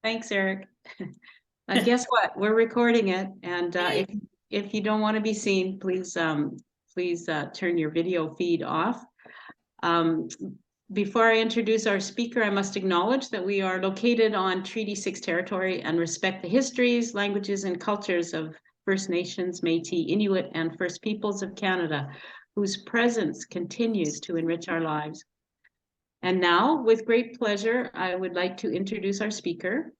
Thanks, Eric. Guess what? We're recording it, and Hey. if you don't want to be seen, please turn your video feed off. Um, Before I introduce our speaker, I must acknowledge that we are located on Treaty 6 territory and respect the histories, languages, and cultures of First Nations, Métis, Inuit, and First Peoples of Canada, whose presence continues to enrich our lives. And now, with great pleasure, I would like to introduce our speaker.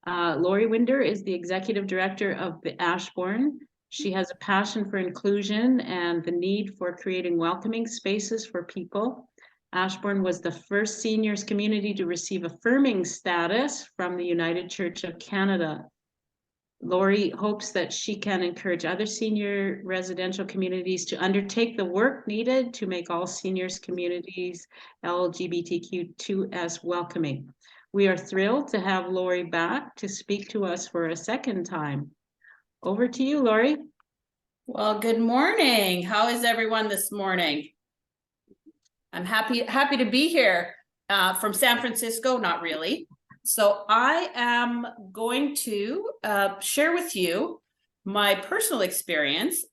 Laurie Winder is the Executive Director of the Ashbourne. She has a passion for inclusion and the need for creating welcoming spaces for people. Ashbourne was the first seniors community to receive affirming status from the United Church of Canada. Laurie hopes that she can encourage other senior residential communities to undertake the work needed to make all seniors communities LGBTQ2S welcoming. We are thrilled to have Laurie back to speak to us for a second time. Over to you, Laurie. Well, good morning. How is everyone this morning? I'm happy to be here from San Francisco, not really. So I am going to share with you my personal experience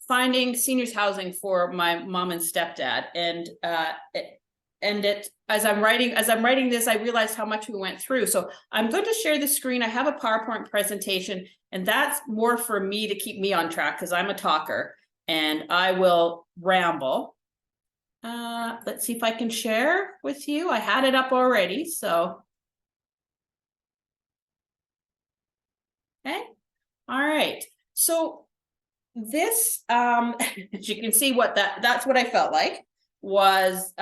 finding seniors housing for my mom and stepdad, as I'm writing this, I realized how much we went through. So I'm going to share the screen. I have a PowerPoint presentation, and that's more for me to keep me on track because I'm a talker and I will ramble. Let's see if I can share with you. I had it up already, so. Okay, all right. So this, as you can see that's what I felt like was,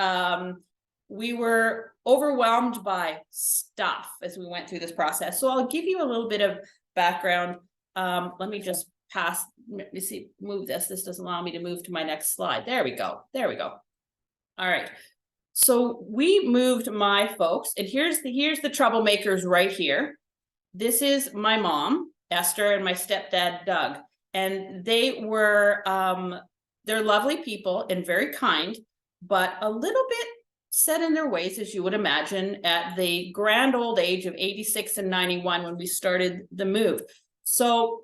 we were overwhelmed by stuff as we went through this process. So I'll give you a little bit of background. Let me just move this. This doesn't allow me to move to my next slide. There we go. All right. So we moved my folks, and here's the troublemakers right here. This is my mom, Esther, and my stepdad, Doug. And they were, they're lovely people and very kind, but a little bit set in their ways, as you would imagine, at the grand old age of 86 and 91 when we started the move. So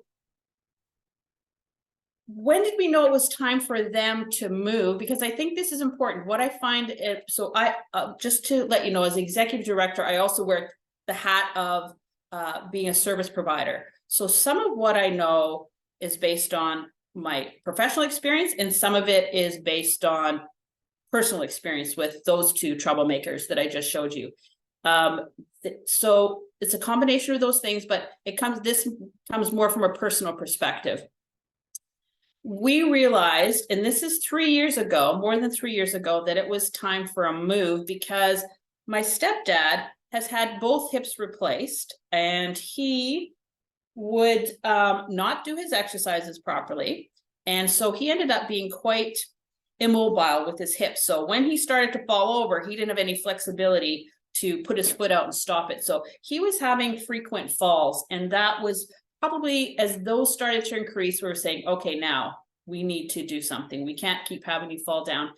when did we know it was time for them to move? Because I think this is important. What I find, so I just to let you know, as executive director, I also wear the hat of being a service provider. So some of what I know is based on my professional experience, and some of it is based on personal experience with those two troublemakers that I just showed you. So it's a combination of those things, but this comes more from a personal perspective. We realized, and this is 3 years ago, more than 3 years ago, that it was time for a move because my stepdad has had both hips replaced, and he would not do his exercises properly. And so he ended up being quite immobile with his hips. So when he started to fall over, he didn't have any flexibility to put his foot out and stop it. So he was having frequent falls, and that was probably, as those started to increase, we were saying, okay, now we need to do something. We can't keep having you fall down,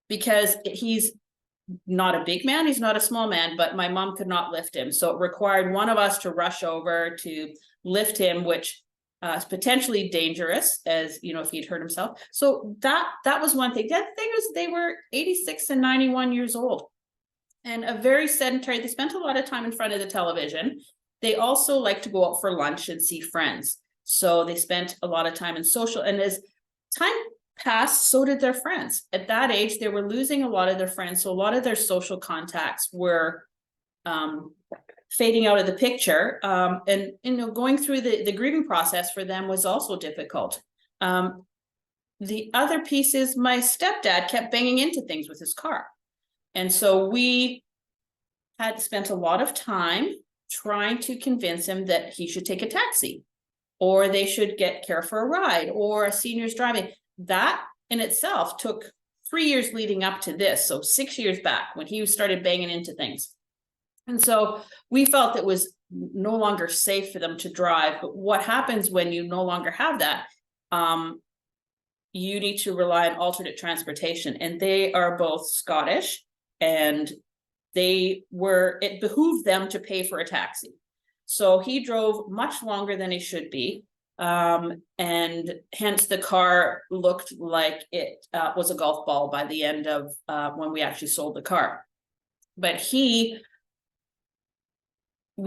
because he's not a big man, he's not a small man, but my mom could not lift him. So it required one of us to rush over to lift him, which is potentially dangerous, as you know, if he'd hurt himself. So that was one thing. The other thing was they were 86 and 91 years old and a very sedentary. They spent a lot of time in front of the television. They also like to go out for lunch and see friends. So they spent a lot of time in social, and as time passed, so did their friends. At that age, they were losing a lot of their friends. So a lot of their social contacts were fading out of the picture. And going through the grieving process for them was also difficult. The other piece is my stepdad kept banging into things with his car. And so we had spent a lot of time trying to convince him that he should take a taxi, or they should get care for a ride, or a senior's driving. That in itself took 3 years leading up to this. So 6 years back when he started banging into things. And so we felt it was no longer safe for them to drive. But what happens when you no longer have that? You need to rely on alternate transportation. And they are both Scottish, and it behooved them to pay for a taxi. So he drove much longer than he should be. And hence the car looked like it was a golf ball by the end of when we actually sold the car. But we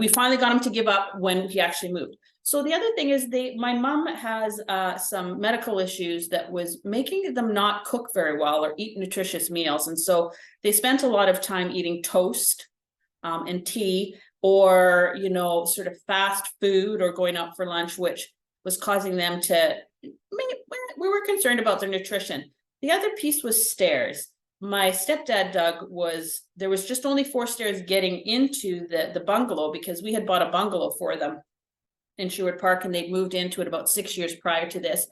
finally got him to give up when he actually moved. So the other thing is my mom has some medical issues that was making them not cook very well or eat nutritious meals. And so they spent a lot of time eating toast and tea, or, sort of fast food, or going out for lunch, which was causing them to, we were concerned about their nutrition. The other piece was stairs. My stepdad, Doug, there was just only 4 stairs getting into the bungalow, because we had bought a bungalow for them in Sherwood Park, and they'd moved into it about 6 years prior to this.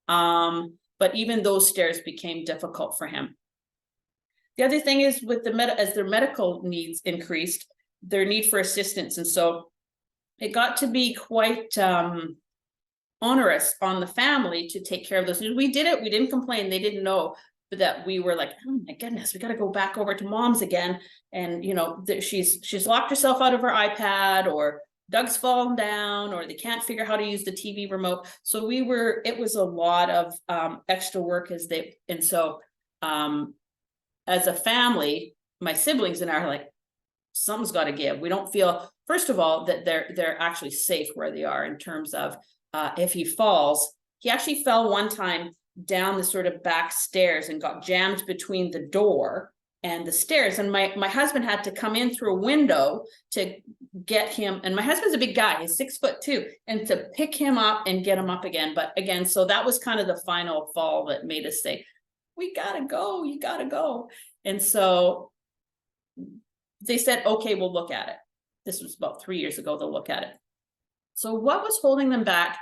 But even those stairs became difficult for him. The other thing is with as their medical needs increased, their need for assistance. And so it got to be quite onerous on the family to take care of those. We did it. We didn't complain. They didn't know that we were like, oh my goodness, we got to go back over to mom's again. And, she's locked herself out of her iPad, or Doug's fallen down, or they can't figure out how to use the TV remote. So it was a lot of extra work as a family, my siblings and I are like, something's got to give. We don't feel, first of all, that they're actually safe where they are, in terms of if he falls. He actually fell one time down the sort of back stairs and got jammed between the door and the stairs. And my husband had to come in through a window to get him. And my husband's a big guy, he's 6'2", and to pick him up and get him up again. But again, so that was kind of the final fall that made us say, we gotta go, you gotta go. And so they said, okay, we'll look at it. This was about 3 years ago, they'll look at it. So what was holding them back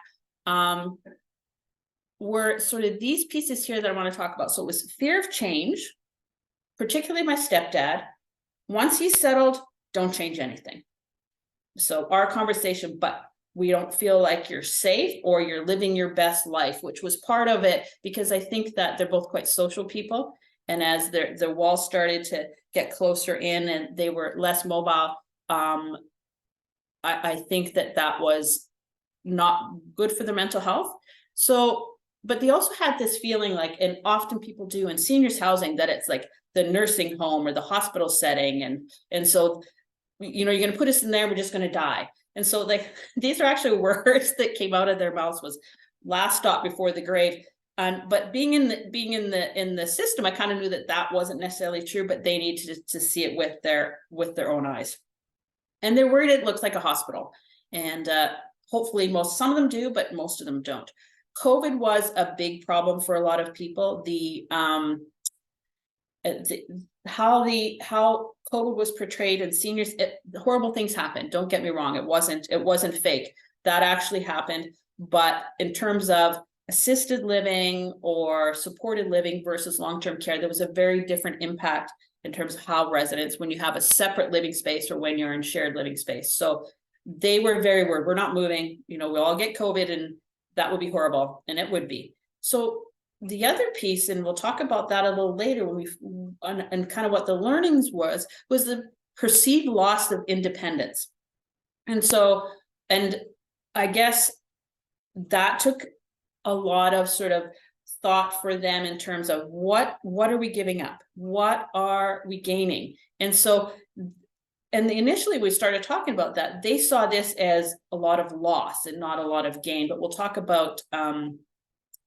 were sort of these pieces here that I want to talk about. So it was fear of change, particularly my stepdad. Once he's settled, don't change anything. So our conversation, but we don't feel like you're safe or you're living your best life, which was part of it, because I think that they're both quite social people. And as their walls started to get closer in and they were less mobile, I think that was not good for their mental health. So, but they also had this feeling like, and often people do in seniors housing, that it's like the nursing home or the hospital setting. And so, you're going to put us in there, we're just going to die. And so these are actually words that came out of their mouths, was last stop before the grave. But being in the system, I kind of knew that wasn't necessarily true, but they needed to see it with their own eyes. And they're worried it looks like a hospital. And hopefully some of them do, but most of them don't. COVID was a big problem for a lot of people. How COVID was portrayed in seniors, horrible things happened. Don't get me wrong. It wasn't fake. That actually happened. But in terms of assisted living or supported living versus long-term care, there was a very different impact in terms of how residents, when you have a separate living space or when you're in shared living space. So they were very worried. We're not moving, we'll all get COVID and that would be horrible. And it would be. So the other piece, and we'll talk about that a little later and kind of what the learnings was the perceived loss of independence. And so, and I guess that took a lot of sort of thought for them in terms of what are we giving up? What are we gaining? And so, and initially we started talking about that. They saw this as a lot of loss and not a lot of gain, but we'll talk about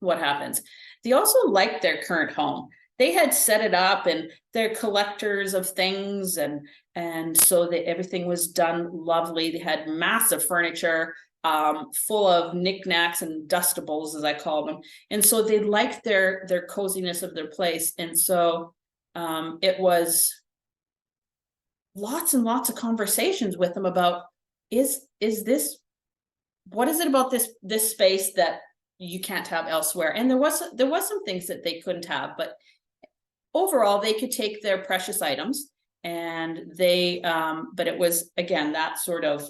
what happens. They also liked their current home. They had set it up and they're collectors of things. And so everything was done lovely. They had massive furniture, full of knickknacks and dustables, as I call them. And so they liked their coziness of their place. And so it was lots and lots of conversations with them about, what is it about this space that you can't have elsewhere? And there was some things that they couldn't have, but overall they could take their precious items and but it was, again, that sort of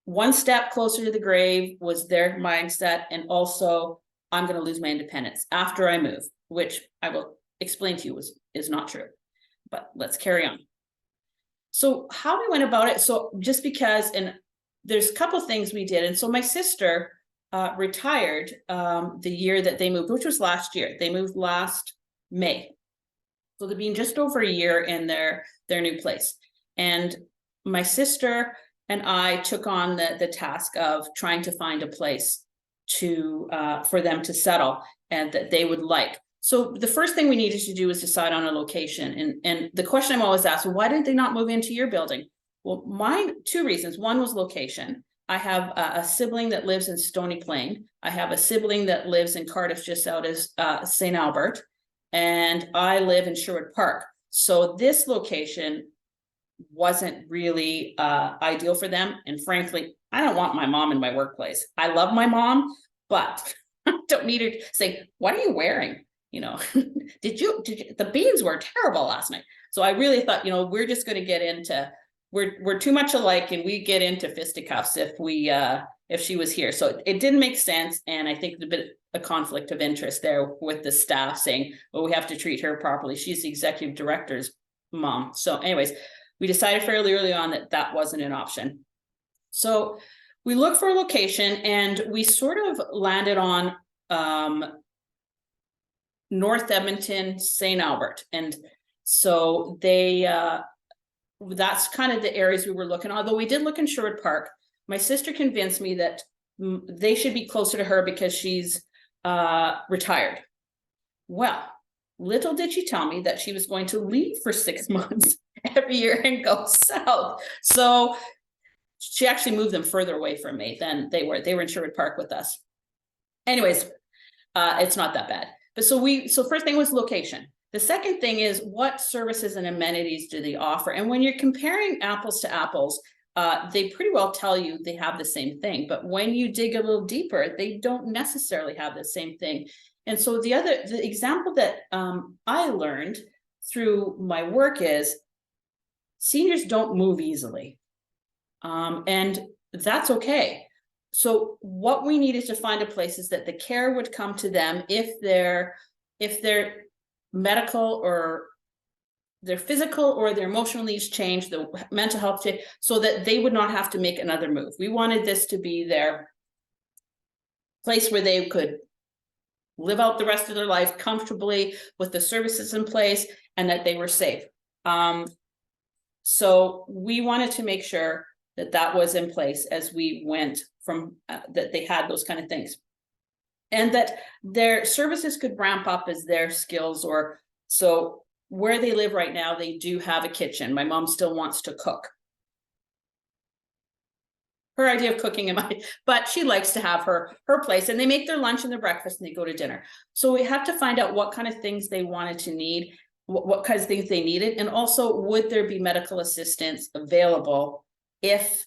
one step closer to the grave was their mindset. And also, I'm going to lose my independence after I move, which I will explain to you is not true. but let's carry on. So how we went about it, so just because, and there's a couple things we did. And so my sister retired the year that they moved, which was last year. They moved last May. So they've been just over a year in their new place. And my sister and I took on the task of trying to find a place to for them to settle and that they would like. So the first thing we needed to do was decide on a location. And the question I'm always asked, why did they not move into your building? Well, mine, two reasons. One was location. I have a sibling that lives in Stony Plain. I have a sibling that lives in Cardiff, just out as St. Albert. And I live in Sherwood Park. So this location wasn't really ideal for them. And frankly, I don't want my mom in my workplace. I love my mom, but I don't need her to say, what are you wearing? You know, did you, the beans were terrible last night. So I really thought, you know, we're just going to get into, we're too much alike and we get into fisticuffs if she was here. So it didn't make sense. And I think a bit of conflict of interest there with the staff saying, well, we have to treat her properly. She's the executive director's mom. So anyways, we decided fairly early on that that wasn't an option. So we looked for a location and we sort of landed on North Edmonton, St. Albert. And so they, that's kind of the areas we were looking, although we did look in Sherwood Park. My sister convinced me that they should be closer to her because she's retired. Well, little did she tell me that she was going to leave for 6 months every year and go south. So she actually moved them further away from me than they were. They were in Sherwood Park with us. Anyways, it's not that bad. But so first thing was location. The second thing is what services and amenities do they offer? And when you're comparing apples to apples, they pretty well tell you they have the same thing. But when you dig a little deeper, they don't necessarily have the same thing. And so the example that I learned through my work is seniors don't move easily. And that's okay. So what we needed to find a place is that the care would come to them if their medical or their physical or their emotional needs change, the mental health change, so that they would not have to make another move. We wanted this to be their place where they could live out the rest of their life comfortably with the services in place and that they were safe. So we wanted to make sure that that was in place as we went from that they had those kind of things. And that their services could ramp up as their skills, or so where they live right now, they do have a kitchen. My mom still wants to cook. Her idea of cooking but she likes to have her place, and they make their lunch and their breakfast and they go to dinner. So we have to find out what kind of things they wanted to need, what kinds of things they needed, and also would there be medical assistance available if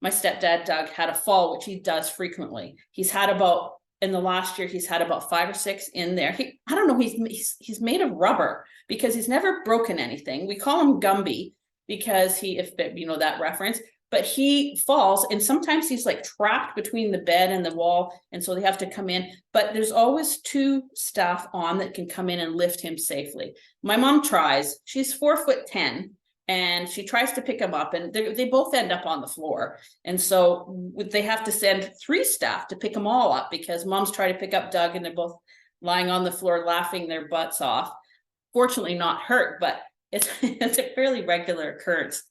my stepdad Doug had a fall, which he does frequently. He's had about, in the last year, he's had about 5 or 6 in there. I don't know, he's made of rubber because he's never broken anything. We call him Gumby because if you know that reference, but he falls and sometimes he's like trapped between the bed and the wall. And so they have to come in, but there's always 2 staff on that can come in and lift him safely. My mom tries, she's 4'10". And she tries to pick him up and they both end up on the floor. And so they have to send 3 staff to pick them all up because mom's trying to pick up Doug and they're both lying on the floor laughing their butts off. Fortunately not hurt, but it's a fairly regular occurrence.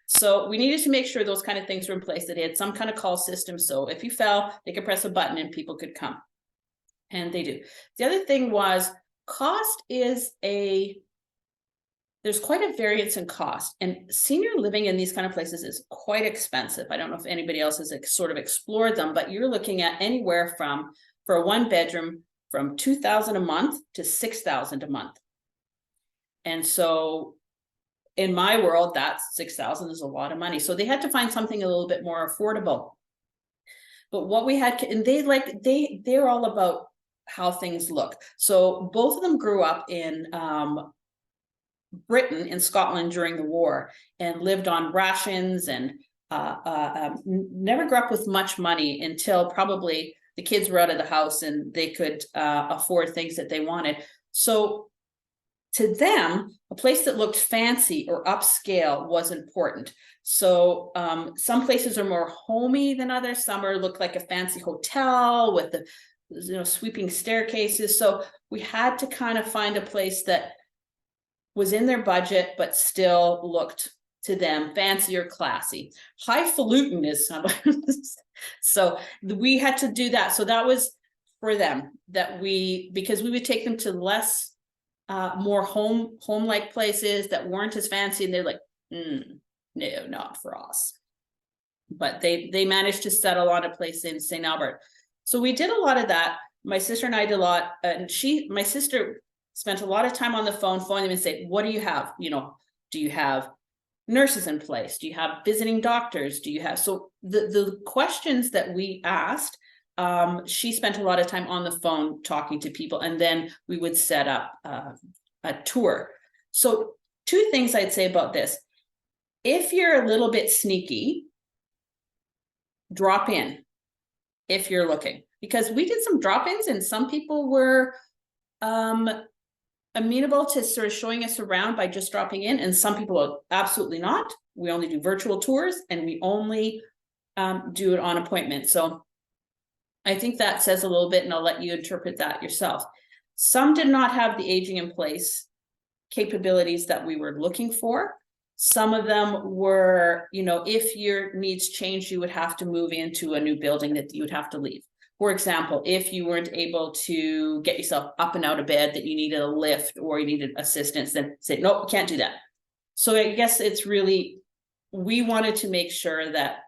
So we needed to make sure those kind of things were in place, that they had some kind of call system. So if you fell, they could press a button and people could come. And they do. The other thing was cost is there's quite a variance in cost, and senior living in these kind of places is quite expensive. I don't know if anybody else has sort of explored them, but you're looking at anywhere from, for a 1-bedroom, from $2,000 a month to $6,000 a month. And so in my world, that's $6,000 is a lot of money. So they had to find something a little bit more affordable. But what we had, and they're all about how things look. So both of them grew up in Britain, in Scotland during the war, and lived on rations and never grew up with much money until probably the kids were out of the house and they could afford things that they wanted. So to them, a place that looked fancy or upscale was important. So some places are more homey than others. Some look like a fancy hotel with the sweeping staircases. So we had to kind of find a place that was in their budget, but still looked to them fancy or classy. Highfalutin is some. So we had to do that. So that was for them, because we would take them to less more home-like places that weren't as fancy, and they're like, no, not for us. But they managed to settle on a place in St. Albert. So we did a lot of that. My sister and I did a lot, and my sister spent a lot of time on the phone, phoning them and say, what do you have? Do you have nurses in place? Do you have visiting doctors? Do you have, so the questions that we asked, she spent a lot of time on the phone talking to people, and then we would set up a tour. So 2 things I'd say about this. If you're a little bit sneaky, drop in if you're looking, because we did some drop-ins and some people were amenable to sort of showing us around by just dropping in, and some people are absolutely not. We only do virtual tours, and we only do it on appointment. So I think that says a little bit, and I'll let you interpret that yourself. Some did not have the aging in place capabilities that we were looking for. Some of them were, if your needs changed, you would have to move into a new building that you would have to leave. For example, if you weren't able to get yourself up and out of bed, that you needed a lift or you needed assistance, then say, nope, can't do that. So I guess it's really, we wanted to make sure that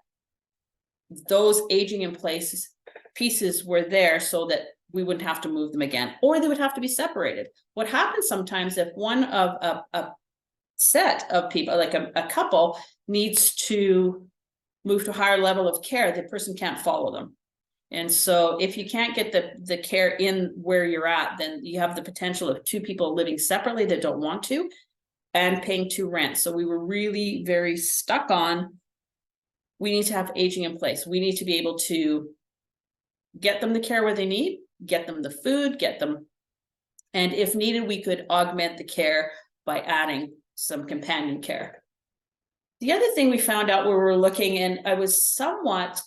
those aging in place pieces were there so that we wouldn't have to move them again, or they would have to be separated. What happens sometimes if one of a set of people, like a couple, needs to move to a higher level of care, the person can't follow them. And so if you can't get the care in where you're at, then you have the potential of 2 people living separately that don't want to and paying 2 rents. So we were really very stuck on, we need to have aging in place. We need to be able to get them the care where they need, get them the food, and if needed, we could augment the care by adding some companion care. The other thing we found out where we were looking, and I was somewhat,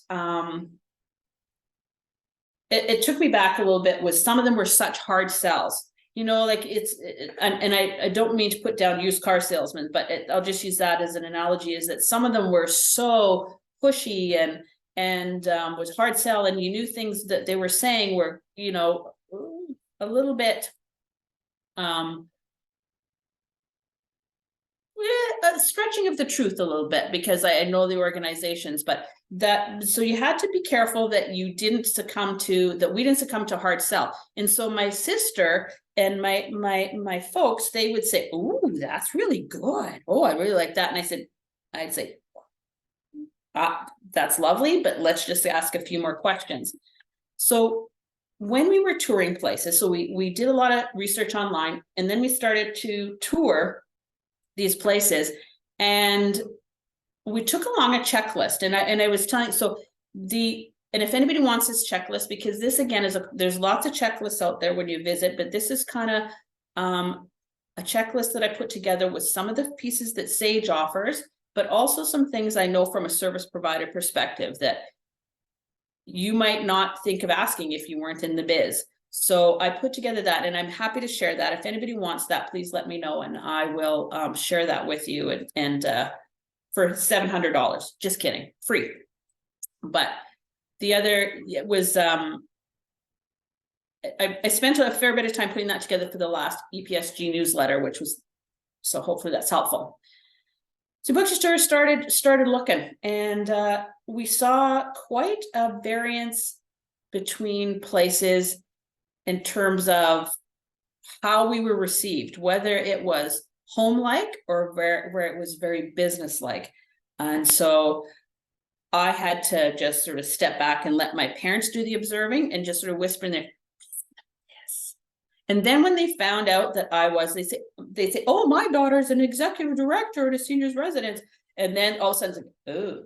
it took me back a little bit, was some of them were such hard sells. Like I don't mean to put down used car salesmen, but I'll just use that as an analogy, is that some of them were so pushy and was hard sell, and you knew things that they were saying were, a little bit stretching of the truth a little bit, because I know the organizations, but so you had to be careful that you didn't succumb to, that we didn't succumb to hard sell. And so my sister and my folks, they would say, "Ooh, that's really good. Oh, I really like that." And I'd say, that's lovely, but let's just ask a few more questions. So when we were touring places, so we did a lot of research online, and then we started to tour these places, and we took along a checklist, and I was telling, and if anybody wants this checklist, because this again there's lots of checklists out there when you visit, but this is kind of a checklist that I put together with some of the pieces that Sage offers, but also some things I know from a service provider perspective that you might not think of asking if you weren't in the biz. So I put together that, and I'm happy to share that. If anybody wants that, please let me know, and I will share that with you, and for $700, just kidding, free. But the other was, I spent a fair bit of time putting that together for the last EPSG newsletter, so hopefully that's helpful. So bookstore started looking, and we saw quite a variance between places in terms of how we were received, whether it was home-like or where it was very business-like. And so I had to just sort of step back and let my parents do the observing, and just sort of whisper in there, yes. And then when they found out that I was, they say, "Oh, my daughter's an executive director at a seniors residence." And then all of a sudden, oh,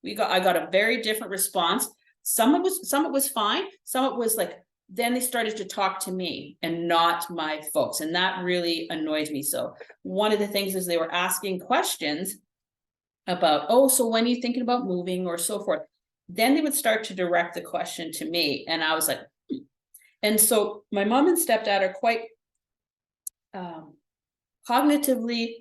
I got a very different response. Some of it was fine. Some of it was like, then they started to talk to me and not my folks. And that really annoyed me. So one of the things is they were asking questions about, oh, so when are you thinking about moving or so forth? Then they would start to direct the question to me. And I was like, hmm. And so my mom and stepdad are quite cognitively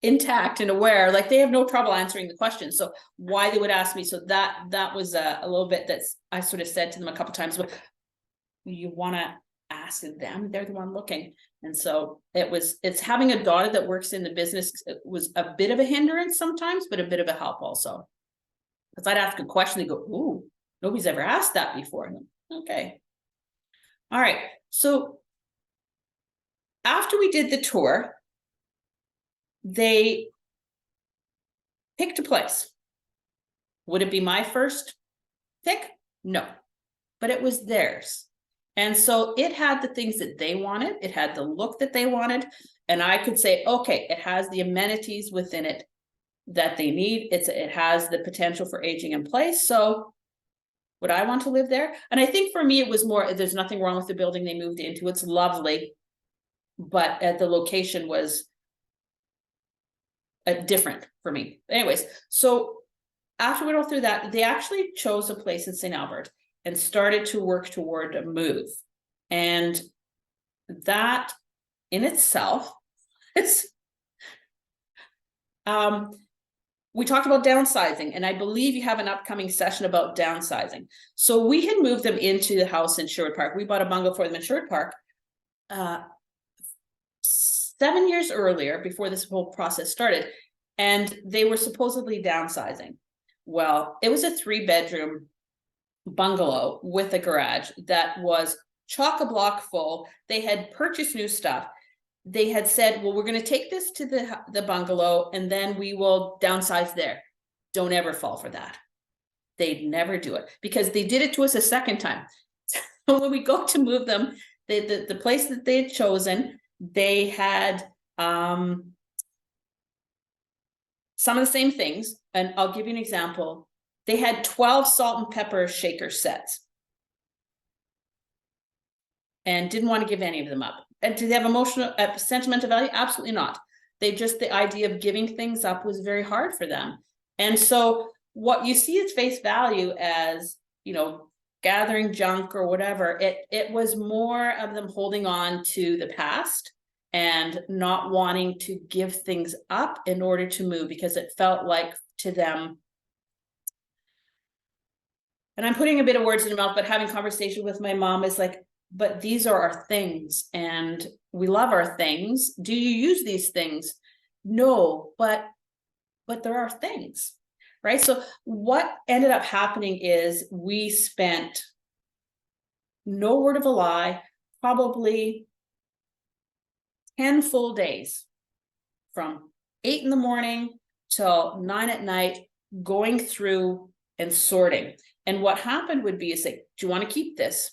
intact and aware, like they have no trouble answering the question. So why they would ask me, so that was a little bit that's I sort of said to them a couple times, but you want to ask them, they're the one looking. And so it's having a daughter that works in the business. It was a bit of a hindrance sometimes, but a bit of a help also, because I'd ask a question, they go, ooh, nobody's ever asked that before. And I'm, okay, all right. So after we did the tour, they picked a place. Would it be my first pick? No, but it was theirs. And so it had the things that they wanted. It had the look that they wanted. And I could say, okay, it has the amenities within it that they need. It has the potential for aging in place. So would I want to live there? And I think for me, it was more, there's nothing wrong with the building they moved into. It's lovely. But the location was different for me. Anyways, so after we went through that, they actually chose a place in St. Albert and started to work toward a move. And that in itself is, we talked about downsizing, and I believe you have an upcoming session about downsizing. So we had moved them into the house in Sherwood Park. We bought a bungalow for them in Sherwood Park 7 years earlier, before this whole process started, and they were supposedly downsizing. Well, it was a 3-bedroom bungalow with a garage that was chock-a-block full. They had purchased new stuff. They had said, well, we're going to take this to the bungalow and then we will downsize there. Don't ever fall for that. They'd never do it, because they did it to us a second time. So when we go to move them, the place that they had chosen, they had some of the same things. And I'll give you an example. They had 12 salt and pepper shaker sets and didn't want to give any of them up. And do they have emotional, sentimental value? Absolutely not. They just, the idea of giving things up was very hard for them. And so what you see as face value as, you know, gathering junk or whatever, it was more of them holding on to the past and not wanting to give things up in order to move, because it felt like to them, and I'm putting a bit of words in their mouth, but having conversation with my mom is like, but these are our things and we love our things. Do you use these things? No, but there are things, right? So what ended up happening is we spent, no word of a lie, probably 10 full days from 8 in the morning till 9 at night, going through and sorting. And what happened would be is like, do you want to keep this?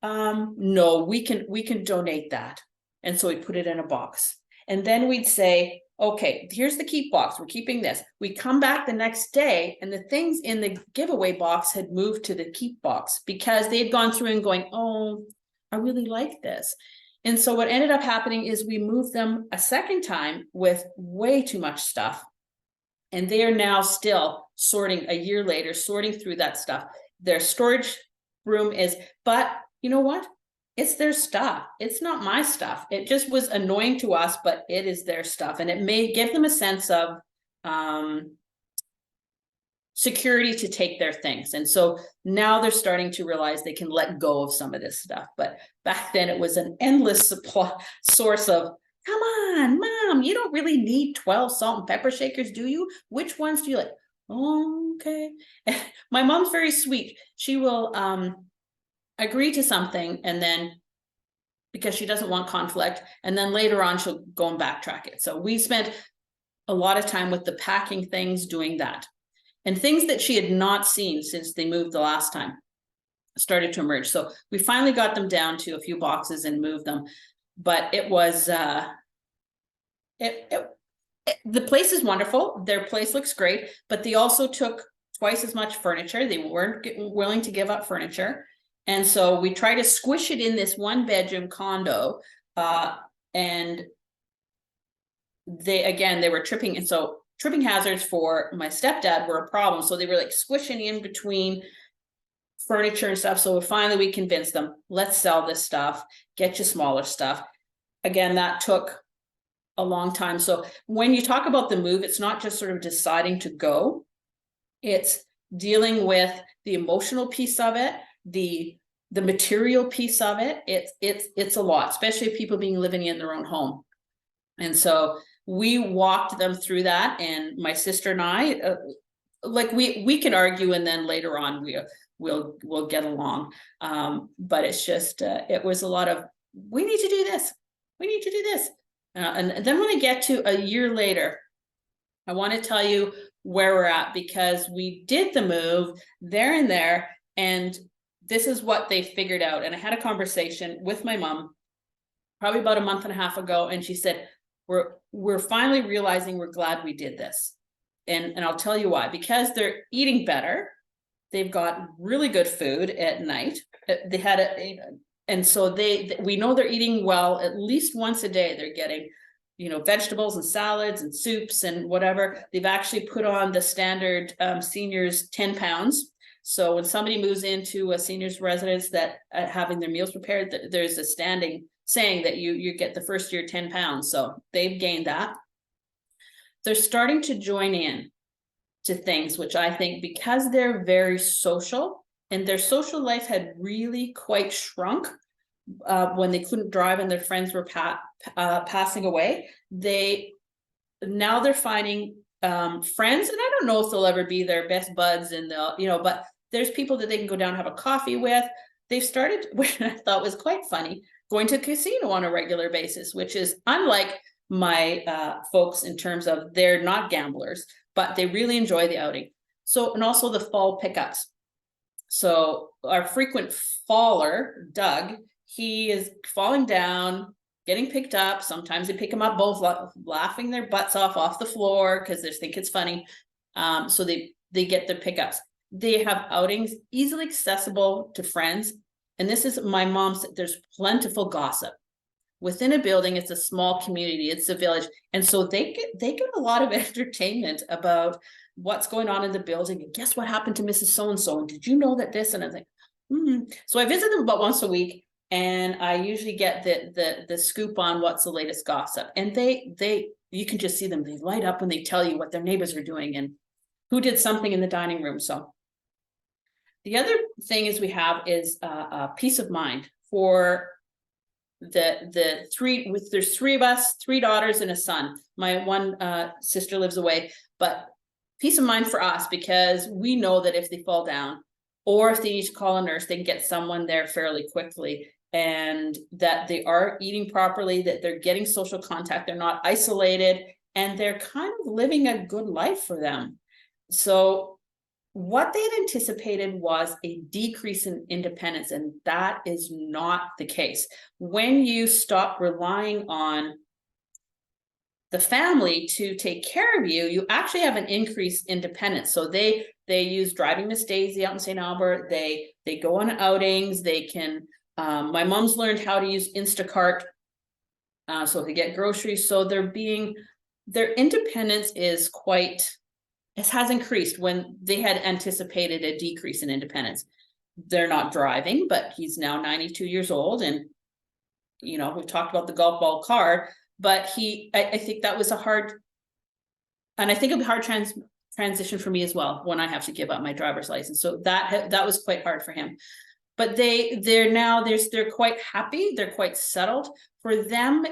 No, we can donate that. And so we put it in a box. And then we'd say, okay, here's the keep box. We're keeping this. We come back the next day and the things in the giveaway box had moved to the keep box because they had gone through and going, oh, I really like this. And so what ended up happening is we moved them a second time with way too much stuff. And they are now still sorting, a year later, sorting through that stuff. Their storage room is, but you know what? It's their stuff. It's not my stuff. It just was annoying to us, but it is their stuff. And it may give them a sense of security to take their things. And so now they're starting to realize they can let go of some of this stuff. But back then it was an endless source of, come on, Mom, you don't really need 12 salt and pepper shakers, do you? Which ones do you like? Oh, okay. My mom's very sweet. She will agree to something and then, because she doesn't want conflict, and then later on she'll go and backtrack it. So we spent a lot of time with the packing things, doing that. And things that she had not seen since they moved the last time started to emerge. So we finally got them down to a few boxes and moved them. But it was, the place is wonderful. Their place looks great, but they also took twice as much furniture. They weren't willing to give up furniture. And so we tried to squish it in this 1-bedroom condo. And they were tripping. And so tripping hazards for my stepdad were a problem. So they were like squishing in between furniture and stuff. So finally we convinced them, let's sell this stuff, get you smaller stuff. Again, that took a long time. So when you talk about the move, it's not just sort of deciding to go, it's dealing with the emotional piece of it, the material piece of it. It's a lot, especially people living in their own home. And so we walked them through that, and my sister and I, like we can argue, and then later on we'll get along. But it's just it was a lot of, we need to do this, we need to do this, and then when I get to a year later, I want to tell you where we're at, because we did the move there and there, and this is what they figured out. And I had a conversation with my mom probably about a month and a half ago, and she said, we're finally realizing we're glad we did this. And I'll tell you why. Because they're eating better. They've got really good food at night. They had and so we know they're eating well. At least once a day they're getting, vegetables and salads and soups and whatever. They've actually put on the standard seniors 10 pounds. So when somebody moves into a seniors residence that having their meals prepared, there's a standing saying that you get the first year 10 pounds. So they've gained that. They're starting to join in to things, which I think, because they're very social and their social life had really quite shrunk when they couldn't drive and their friends were passing away. Now they're finding friends, and I don't know if they'll ever be their best buds, and they'll, but there's people that they can go down and have a coffee with. They've started, which I thought was quite funny, going to a casino on a regular basis, which is unlike my folks in terms of they're not gamblers, but they really enjoy the outing. So, and also the fall pickups. So our frequent faller, Doug, he is falling down, getting picked up. Sometimes they pick him up both, laughing their butts off the floor because they think it's funny. So they get their pickups. They have outings easily accessible to friends. And this is my mom's, there's plentiful gossip. Within a building, it's a small community, it's a village. And so they get a lot of entertainment about what's going on in the building. And guess what happened to Mrs. So-and-so? And did you know that this? And I was like, So I visit them about once a week, and I usually get the scoop on what's the latest gossip. And you can just see them, they light up when they tell you what their neighbors are doing and who did something in the dining room. So the other thing is we have is a peace of mind for the three. There's 3 of us, 3 daughters and a son. My one sister lives away, but peace of mind for us, because we know that if they fall down or if they need to call a nurse, they can get someone there fairly quickly, and that they are eating properly, that they're getting social contact, they're not isolated, and they're kind of living a good life for them. So what they had anticipated was a decrease in independence, and that is not the case. When you stop relying on the family to take care of you, you actually have an increased independence. So they use driving Miss Daisy out in St. Albert. They go on outings. They can. My mom's learned how to use Instacart, so they get groceries. So their independence is quite. It has increased when they had anticipated a decrease in independence. They're not driving, but he's now 92 years old, and we've talked about the golf ball card. But I think that was a hard, and I think it'll be a hard transition for me as well when I have to give up my driver's license. So that was quite hard for him. But they're quite happy. They're quite settled. For them,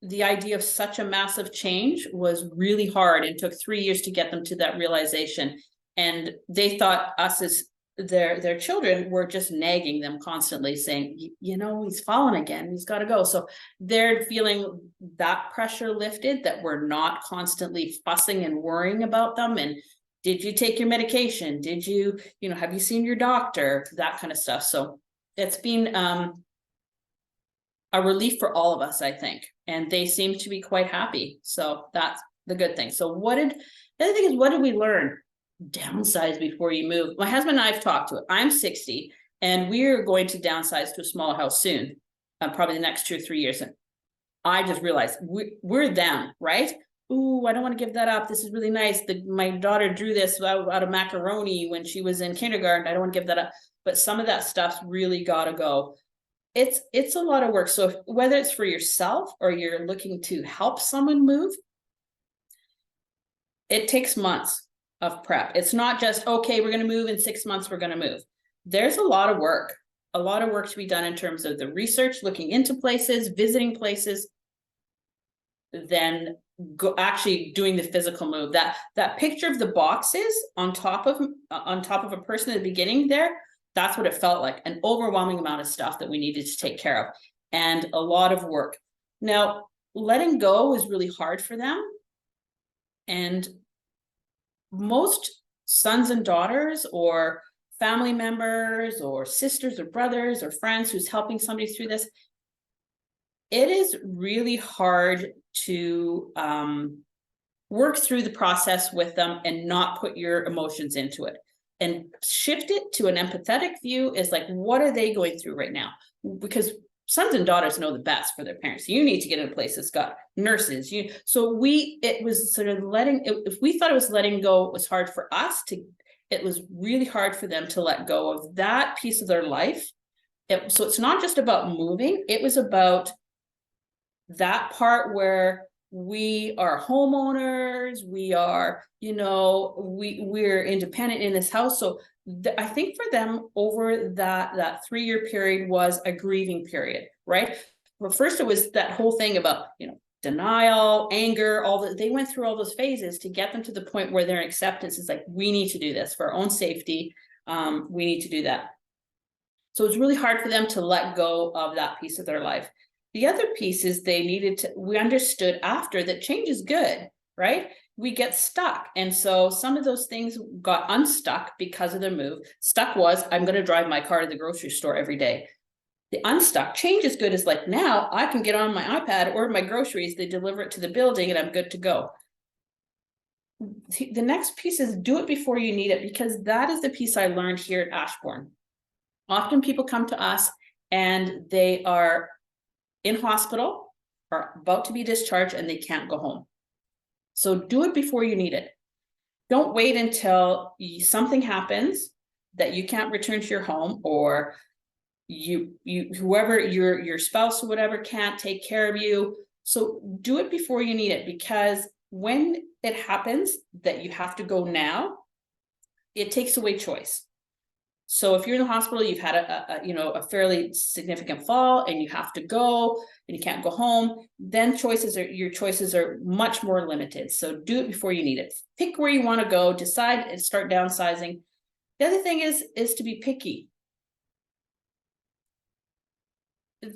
the idea of such a massive change was really hard, and took 3 years to get them to that realization. And they thought us as their children were just nagging them constantly, saying, he's fallen again, he's got to go. So they're feeling that pressure lifted, that we're not constantly fussing and worrying about them. And did you take your medication? Did you, have you seen your doctor? That kind of stuff. So it's been a relief for all of us, I think. And they seem to be quite happy. So that's the good thing. So the other thing is, what did we learn? downsize before you move. My husband and I have talked to it. I'm 60 and we're going to downsize to a smaller house soon, probably the next 2 or 3 years. And I just realized we're them, right? Ooh, I don't want to give that up. This is really nice. My daughter drew this out of macaroni when she was in kindergarten. I don't want to give that up. But some of that stuff's really got to go. It's a lot of work. So whether it's for yourself or you're looking to help someone move, it takes months of prep. It's not just, okay, we're going to move in 6 months, we're going to move. There's a lot of work to be done in terms of the research, looking into places, visiting places, then actually doing the physical move. That picture of the boxes on top of a person at the beginning there, that's what it felt like, an overwhelming amount of stuff that we needed to take care of and a lot of work. Now, letting go was really hard for them. And most sons and daughters or family members or sisters or brothers or friends who's helping somebody through this, it is really hard to work through the process with them and not put your emotions into it and shift it to an empathetic view. Is like, what are they going through right now? Because sons and daughters know the best for their parents. You need to get in a place that's got nurses. It was sort of if we thought it was letting go, it was hard for us it was really hard for them to let go of that piece of their life. So it's not just about moving. It was about that part where we are homeowners, we are, we're independent in this house. So I think for them over that 3-year period was a grieving period, right? Well, first it was that whole thing about, denial, anger, they went through all those phases to get them to the point where their acceptance is like, we need to do this for our own safety. We need to do that. So it's really hard for them to let go of that piece of their life. The other piece is we understood after that change is good, right? We get stuck. And so some of those things got unstuck because of the move. Stuck was, I'm going to drive my car to the grocery store every day. The unstuck change is good is like, now I can get on my iPad, order my groceries, they deliver it to the building and I'm good to go. The next piece is do it before you need it, because that is the piece I learned here at Ashbourne. Often people come to us and they are in hospital or about to be discharged and they can't go home. So do it before you need it. Don't wait until something happens that you can't return to your home, or whoever your spouse or whatever can't take care of you. So do it before you need it, because when it happens that you have to go now, it takes away choice. So if you're in the hospital, you've had a fairly significant fall and you have to go and you can't go home, then your choices are much more limited. So do it before you need it. Pick where you want to go, decide and start downsizing. The other thing is to be picky.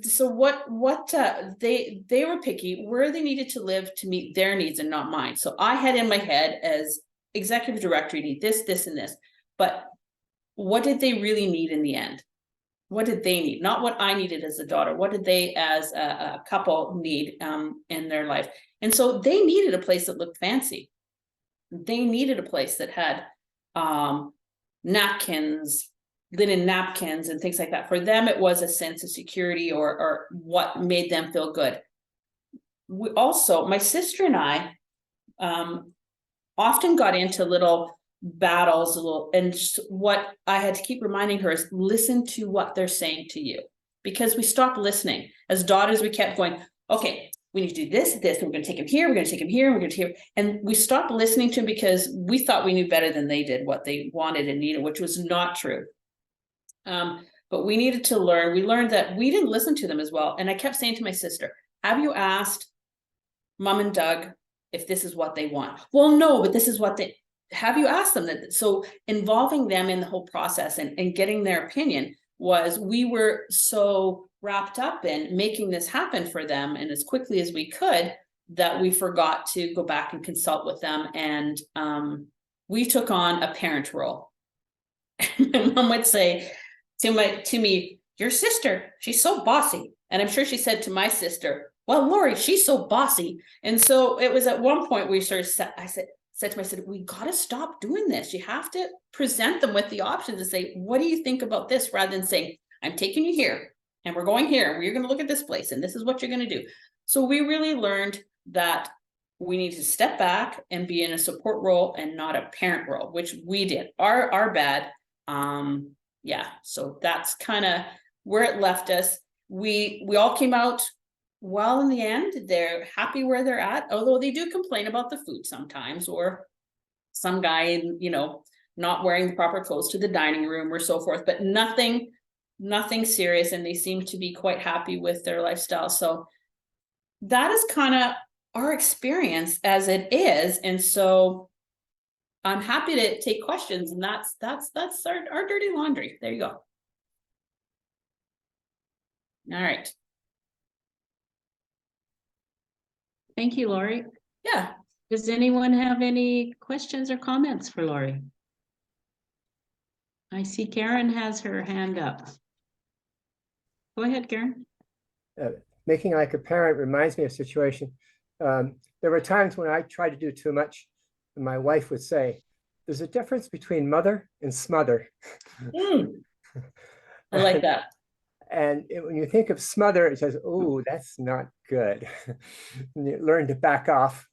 So they were picky where they needed to live to meet their needs and not mine. So I had in my head as executive director, you need this, this, and this, but what did they really need in the end? What did they need? Not what I needed as a daughter. What did they as a couple need in their life? And so they needed a place that looked fancy. They needed a place that had napkins, linen napkins and things like that. For them, it was a sense of security or what made them feel good. My sister and I often got into little battles, and what I had to keep reminding her is listen to what they're saying to you, because we stopped listening. As daughters, we kept going, okay, we need to do this, we're going to take him here, we're going to take him here, we're going to take him, and we stopped listening to him because we thought we knew better than they did what they wanted and needed, which was not true. But we needed to learn. We learned that we didn't listen to them as well. And I kept saying to my sister, have you asked Mom and Doug if this is what they want? Well, no, but this is what have you asked them that? So involving them in the whole process and getting their opinion we were so wrapped up in making this happen for them and as quickly as we could that we forgot to go back and consult with them. And we took on a parent role. My mom would say to me, your sister, she's so bossy. And I'm sure she said to my sister, well, Laurie, she's so bossy. And so it was at one point I said, said to him, I said, we got to stop doing this. You have to present them with the options and say, what do you think about this? Rather than saying, I'm taking you here and we're going here. We're going to look at this place and this is what you're going to do. So we really learned that we need to step back and be in a support role and not a parent role, which we did. Our bad. Yeah, so that's kind of where it left us. We all came out well in the end. They're happy where they're at, although they do complain about the food sometimes, or some guy, you know, not wearing the proper clothes to the dining room or so forth, but nothing serious. And they seem to be quite happy with their lifestyle. So that is kind of our experience as it is. And so I'm happy to take questions, and that's our dirty laundry. There you go. All right. Thank you, Laurie. Yeah. Does anyone have any questions or comments for Laurie? I see Karen has her hand up. Go ahead, Karen. Making like a parent reminds me of a situation. There were times when I tried to do too much, and my wife would say, there's a difference between mother and smother. I like that. And when you think of smother, it says, oh, that's not good. And you learn to back off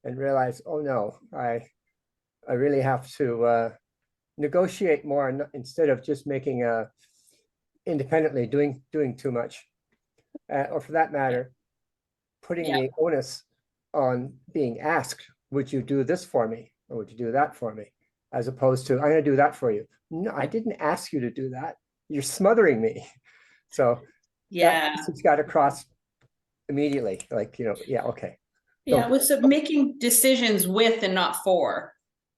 and realize, oh no, I really have to negotiate more instead of just making independently doing too much. Or for that matter, putting the onus on being asked, would you do this for me? Or would you do that for me? As opposed to, I'm going to do that for you. No, I didn't ask you to do that. You're smothering me. So yeah, it's got to cross immediately. Like, you know, yeah, okay. Yeah, it was making decisions with and not for,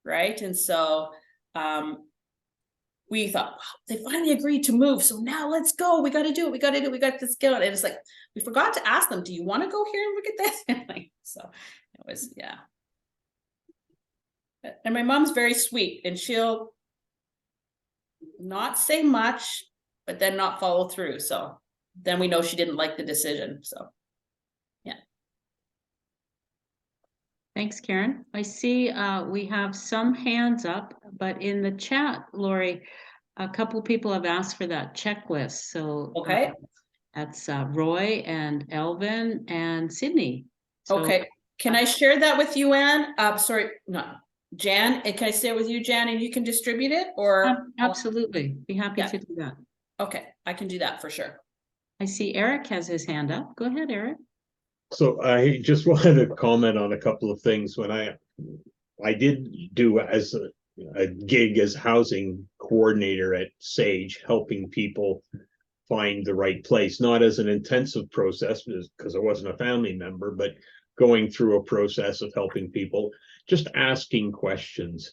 right? And so we thought, wow, they finally agreed to move. So now let's go. We got to do it. We got to do it. We got this going. And it's like, we forgot to ask them, do you want to go here and look at this? Like, so it was, yeah. And my mom's very sweet, and she'll not say much, but then not follow through. So then we know she didn't like the decision. So yeah. Thanks, Karen. I see we have some hands up, but in the chat, Laurie, a couple people have asked for that checklist. So okay, that's Roy and Elvin and Sydney. So, okay, can I share that with you, Anne? Sorry, no, Jan. And can I share with you, Jan, and you can distribute it? Or absolutely, be happy to do that. Okay, I can do that for sure. I see Eric has his hand up. Go ahead, Eric. So I just wanted to comment on a couple of things. When I did do as a gig as housing coordinator at Sage, helping people find the right place, not as an intensive process because I wasn't a family member, but going through a process of helping people, just asking questions.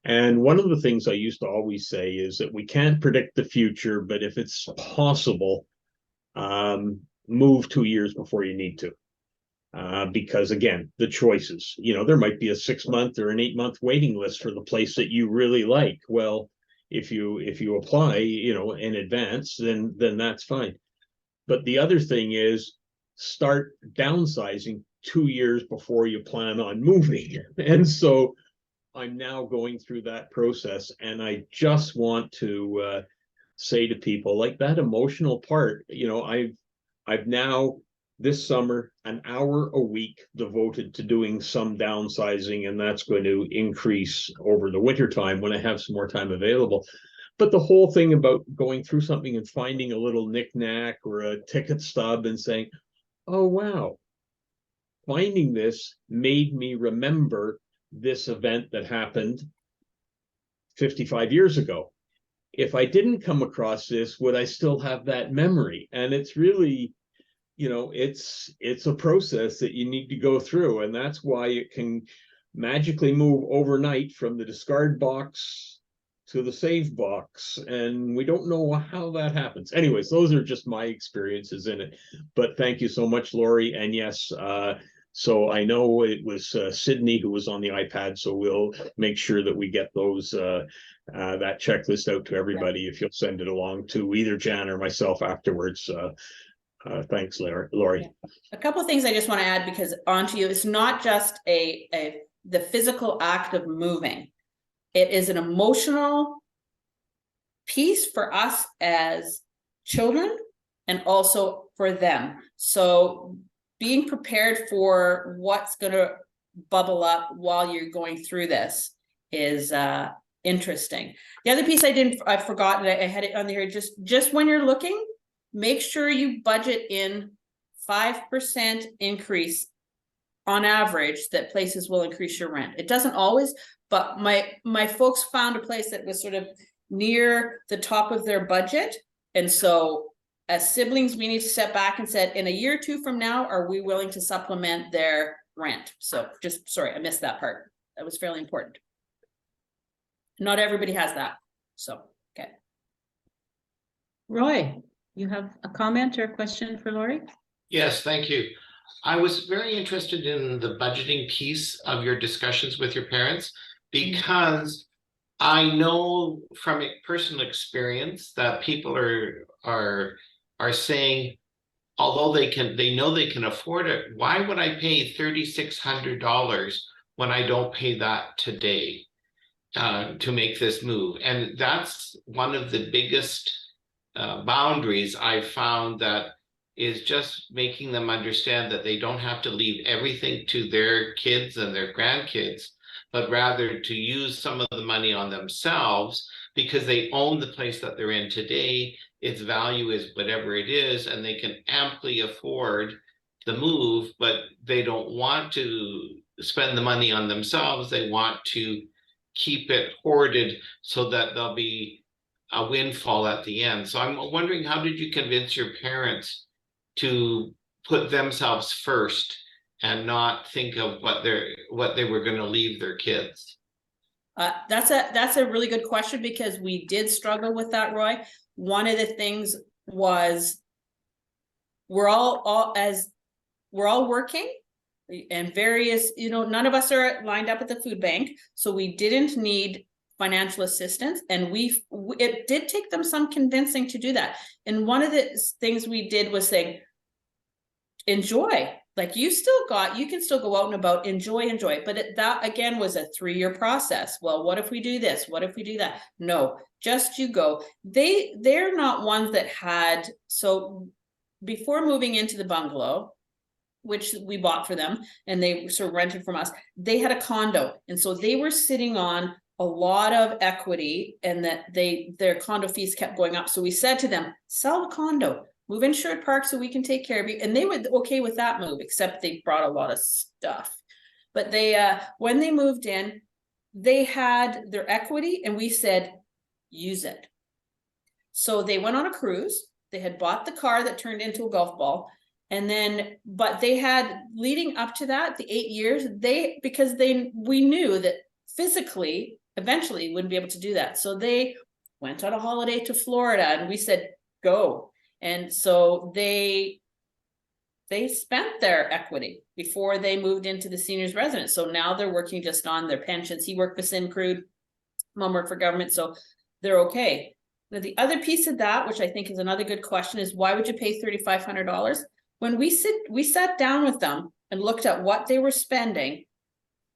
And one of the things I used to always say is that we can't predict the future, but if it's possible, move 2 years before you need to. Because again, the choices, you know, there might be a 6-month or an 8-month waiting list for the place that you really like. Well, if you apply, you know, in advance, then that's fine. But the other thing is start downsizing 2 years before you plan on moving. And so I'm now going through that process, and I just want to say to people, like, that emotional part, you know, I've now this summer an hour a week devoted to doing some downsizing, and that's going to increase over the winter time when I have some more time available. But the whole thing about going through something and finding a little knick-knack or a ticket stub and saying, oh wow, finding this made me remember this event that happened 55 years ago. If I didn't come across this, would I still have that memory? And it's really, you know, it's a process that you need to go through, and that's why it can magically move overnight from the discard box to the save box, and we don't know how that happens. Anyways, those are just my experiences in it. But thank you so much, Laurie. And yes, so I know it was Sydney who was on the iPad, so we'll make sure that we get those that checklist out to everybody if you'll send it along to either Jan or myself afterwards. Thanks, Laurie. A couple of things I just want to add, because onto you, it's not just a the physical act of moving. It is an emotional piece for us as children and also for them. So being prepared for what's going to bubble up while you're going through this is interesting. The other piece I forgot, and I had it on there, just when you're looking, make sure you budget in 5% increase on average that places will increase your rent. It doesn't always, but my folks found a place that was sort of near the top of their budget. And so as siblings, we need to step back and said, in a year or two from now, are we willing to supplement their rent? So just, sorry, I missed that part. That was fairly important. Not everybody has that. So, okay. Roy, you have a comment or a question for Laurie? Yes, thank you. I was very interested in the budgeting piece of your discussions with your parents, because I know from personal experience that people are saying, although they know they can afford it, why would I pay $3,600 when I don't pay that today to make this move? And that's one of the biggest boundaries I found, that is just making them understand that they don't have to leave everything to their kids and their grandkids, but rather to use some of the money on themselves, because they own the place that they're in today. Its value is whatever it is, and they can amply afford the move, but they don't want to spend the money on themselves. They want to keep it hoarded so that there'll be a windfall at the end. So I'm wondering, how did you convince your parents to put themselves first and not think of what they were going to leave their kids? That's a really good question, because we did struggle with that, Roy. One of the things was we're all working, and various, none of us are lined up at the food bank, so we didn't need financial assistance, and it did take them some convincing to do that. And one of the things we did was say, enjoy. Like, you can still go out and about, enjoy. But that again was a 3-year process. Well, what if we do this? What if we do that? No, just you go. They're not ones that had, so before moving into the bungalow, which we bought for them, and they sort of rented from us, they had a condo. And so they were sitting on a lot of equity, and that their condo fees kept going up. So we said to them, sell the condo, move in Sherwood Park so we can take care of you. And they were okay with that move, except they brought a lot of stuff. But when they moved in, they had their equity, and we said, use it. So they went on a cruise. They had bought the car that turned into a golf ball. And then, but they had, leading up to that, the 8 years, we knew that physically, eventually wouldn't be able to do that. So they went on a holiday to Florida, and we said, go. And so they spent their equity before they moved into the seniors residence. So now they're working just on their pensions. He worked for Syncrude, mom worked for government, so they're okay. Now, the other piece of that, which I think is another good question, is why would you pay $3,500? When we sat down with them and looked at what they were spending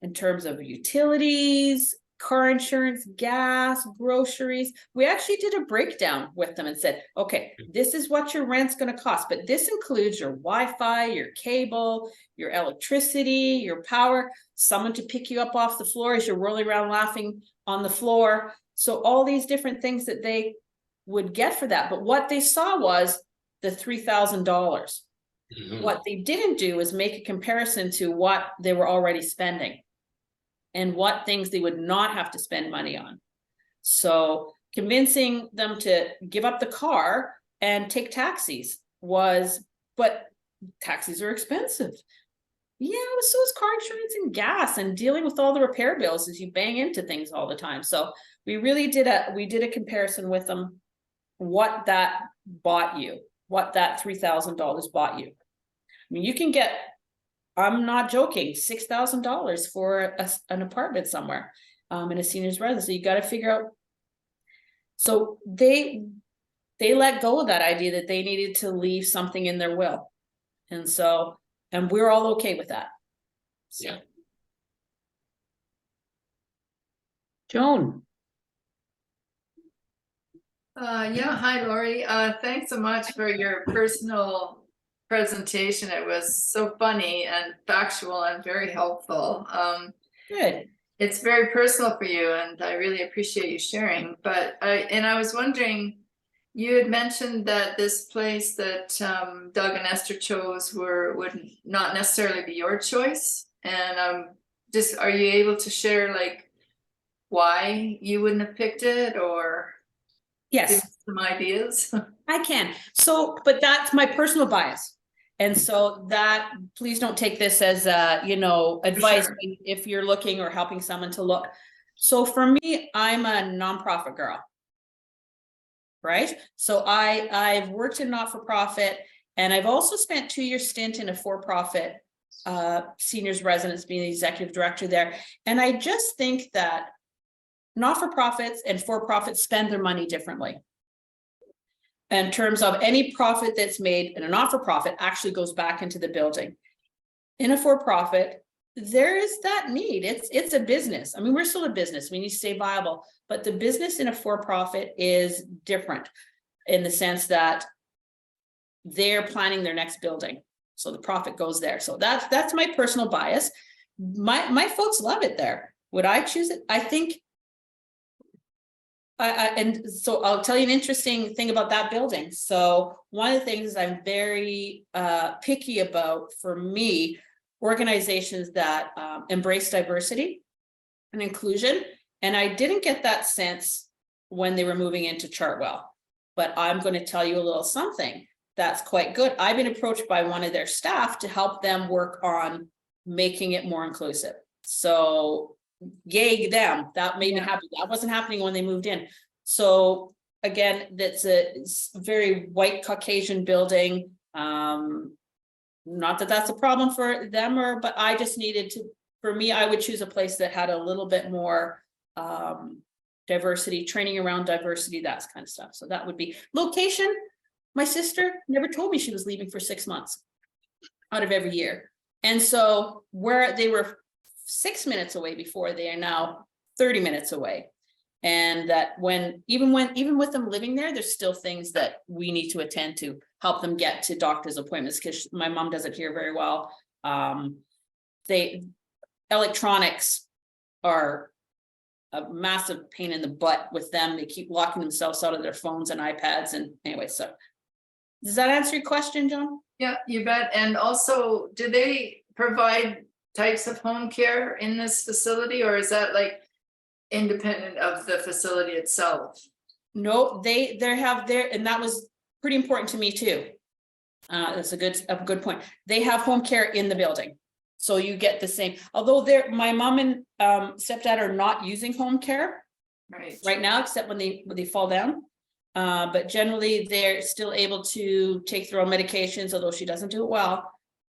in terms of utilities, car insurance, gas, groceries, we actually did a breakdown with them and said, okay, this is what your rent's going to cost, but this includes your Wi-Fi, your cable, your electricity, your power, someone to pick you up off the floor as you're rolling around laughing on the floor. So all these different things that they would get for that. But what they saw was the $3,000. Mm-hmm. What they didn't do is make a comparison to what they were already spending and what things they would not have to spend money on. So convincing them to give up the car and take taxis but taxis are expensive. Yeah, so is car insurance and gas, and dealing with all the repair bills as you bang into things all the time. So we really did a comparison with them, what that bought you, what that $3,000 bought you. I mean, you can get, I'm not joking, $6,000 for an apartment somewhere in a senior's residence. So you got to figure out. So they let go of that idea that they needed to leave something in their will. And we're all okay with that. So. Yeah. Joan. Yeah, hi, Laurie. Thanks so much for your personal presentation. It was so funny and factual and very helpful. Good. It's very personal for you, and I really appreciate you sharing. But I was wondering, you had mentioned that this place that Doug and Esther chose would not necessarily be your choice. And just, are you able to share like why you wouldn't have picked it, or give Yes. me some ideas? I can. So, but that's my personal bias. And so that, please don't take this as advice Sure. if you're looking or helping someone to look. So for me, I'm a nonprofit girl. Right? So I've worked in not-for-profit, and I've also spent 2-year stint in a for-profit seniors residence, being the executive director there. And I just think that not-for-profits and for-profits spend their money differently. In terms of any profit that's made in a not-for-profit actually goes back into the building. In a for-profit, there is that need. It's a business. I mean, we're still a business. We need to stay viable, but the business in a for-profit is different in the sense that they're planning their next building. So the profit goes there. So that's my personal bias. My folks love it there. Would I choose it? I think and so I'll tell you an interesting thing about that building. So one of the things I'm very picky about, for me, organizations that embrace diversity and inclusion. And I didn't get that sense when they were moving into Chartwell. But I'm going to tell you a little something that's quite good. I've been approached by one of their staff to help them work on making it more inclusive. So yay them, that made me happy. That wasn't happening when they moved in. So again, it's a very white Caucasian building. Not that that's a problem for them, but I just needed to, for me, I would choose a place that had a little bit more diversity, training around diversity, that kind of stuff. So that would be location. My sister never told me she was leaving for 6 months out of every year. And so where they were 6 minutes away before, they are now 30 minutes away. And that even with them living there, there's still things that we need to attend to help them get to doctor's appointments, because my mom doesn't hear very well. Electronics are a massive pain in the butt with them. They keep locking themselves out of their phones and iPads. And anyway, so does that answer your question, John? Yeah, you bet. And also, do they provide types of home care in this facility, or is that like independent of the facility itself? No, they have their, and that was pretty important to me too. That's a good point. They have home care in the building, so you get the same. Although my mom and stepdad are not using home care right now, except when they fall down. But generally, they're still able to take their own medications, although she doesn't do it well.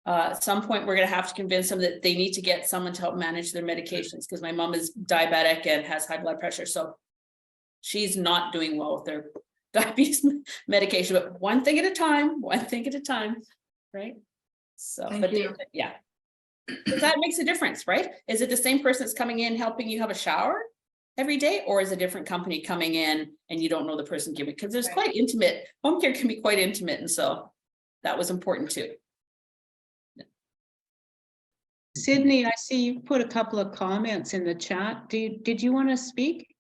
At some point, we're going to have to convince them that they need to get someone to help manage their medications, because my mom is diabetic and has high blood pressure. So she's not doing well with their diabetes medication, but one thing at a time, right? So, Thank you. Yeah. But that makes a difference, right? Is it the same person that's coming in helping you have a shower every day, or is a different company coming in and you don't know the person giving? Because there's quite intimate, home care can be quite intimate. And so that was important too. Sydney, I see you put a couple of comments in the chat. Did you want to speak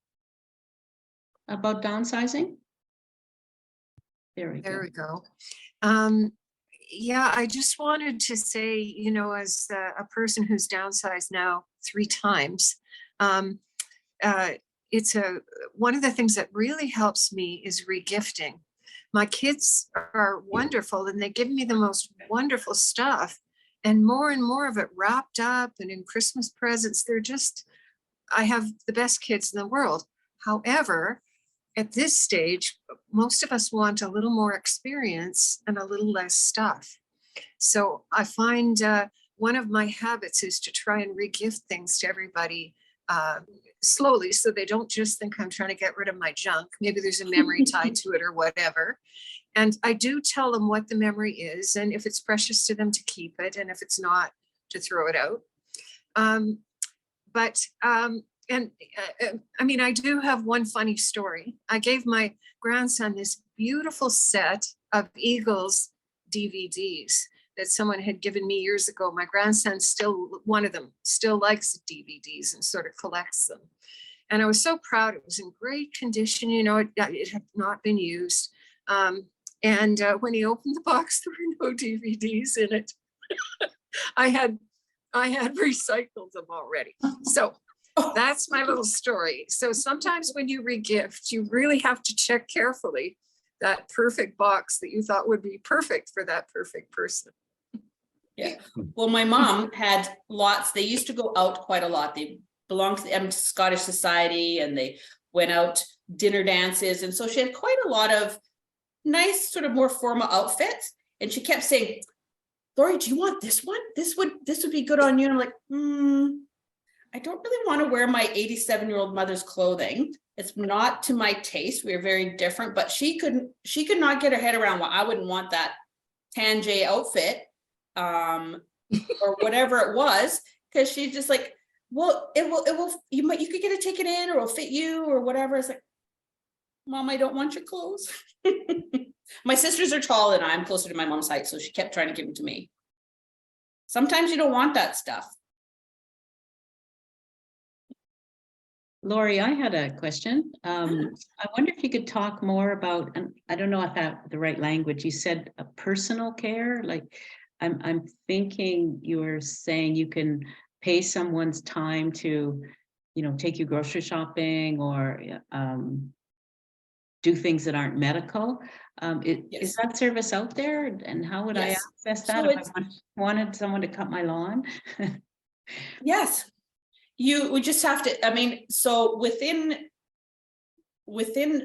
about downsizing? There we go. Yeah, I just wanted to say, you know, as a person who's downsized now 3 times, it's one of the things that really helps me is regifting. My kids are wonderful, and they give me the most wonderful stuff, and more of it wrapped up and in Christmas presents. I have the best kids in the world. However, at this stage, most of us want a little more experience and a little less stuff. So I find one of my habits is to try and regift things to everybody slowly, so they don't just think I'm trying to get rid of my junk. Maybe there's a memory tied to it or whatever. And I do tell them what the memory is, and if it's precious to them, to keep it, and if it's not, to throw it out. But I mean, I do have one funny story. I gave my grandson this beautiful set of Eagles DVDs that someone had given me years ago. My grandson one of them still likes DVDs and sort of collects them. And I was so proud. It was in great condition, you know, it had not been used. And when he opened the box, there were no DVDs in it. I had recycled them already. So that's my little story. So sometimes when you regift, you really have to check carefully that perfect box that you thought would be perfect for that perfect person. Yeah. Well, my mom had lots. They used to go out quite a lot. They belonged to the Edmonton Scottish Society, and they went out dinner dances. And so she had quite a lot of nice, sort of more formal outfits. And she kept saying, Laurie, do you want this one? This would be good on you. And I'm like, I don't really want to wear my 87-year-old mother's clothing. It's not to my taste. We are very different, but she could not get her head around why I wouldn't want that Tanjay outfit, or whatever it was, because she's just like, well, you could get a ticket in, or it'll fit you, or whatever. It's like, Mom, I don't want your clothes. My sisters are tall and I'm closer to my mom's height, so she kept trying to give them to me. Sometimes you don't want that stuff. Laurie, I had a question. I wonder if you could talk more about, and I don't know if that's the right language. You said a personal care. Like, I'm thinking you were saying you can pay someone's time to, you know, take you grocery shopping or do things that aren't medical. Is Yes. that service out there? And how would Yes. I access that So if I wanted someone to cut my lawn? Yes. We just have to, I mean, so within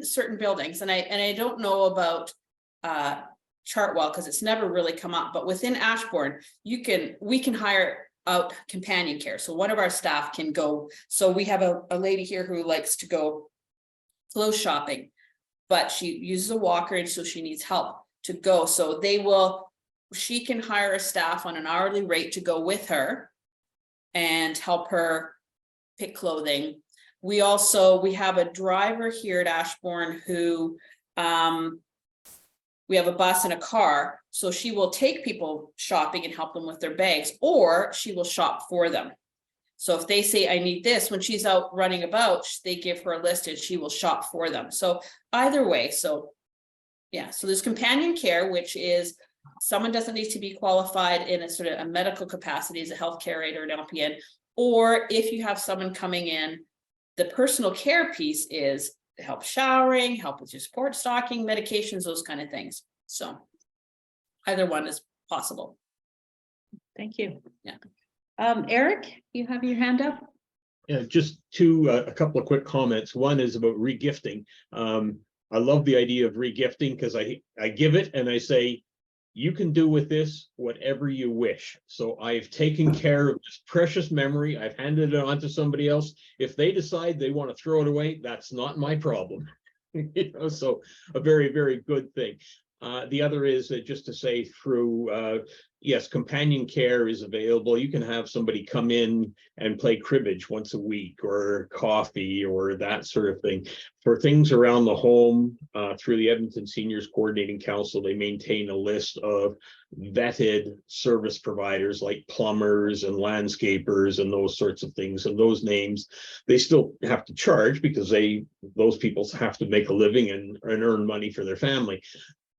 certain buildings, and I don't know about Chartwell because it's never really come up, but within Ashbourne, we can hire out companion care. So one of our staff can go. So we have a lady here who likes to go clothes shopping, but she uses a walker, and so she needs help to go. So she can hire a staff on an hourly rate to go with her and help her pick clothing. We have a driver here at Ashbourne who, we have a bus and a car, so she will take people shopping and help them with their bags, or she will shop for them. So if they say, I need this, when she's out running about, they give her a list and she will shop for them. So either way, so yeah, so there's companion care, which is someone doesn't need to be qualified in a sort of a medical capacity as a healthcare aide or an LPN, or if you have someone coming in, the personal care piece is help showering, help with your support stocking, medications, those kind of things. So either one is possible. Thank you. Yeah. Eric, you have your hand up? Yeah, just a couple of quick comments. One is about regifting. I love the idea of regifting because I give it and I say, you can do with this whatever you wish. So I've taken care of this precious memory. I've handed it on to somebody else. If they decide they want to throw it away, that's not my problem. You know, so a very, very good thing. The other is just to say through, yes, companion care is available. You can have somebody come in and play cribbage once a week or coffee or that sort of thing. For things around the home, through the Edmonton Seniors Coordinating Council, they maintain a list of vetted service providers like plumbers and landscapers and those sorts of things. And those names, they still have to charge because those people have to make a living and earn money for their family.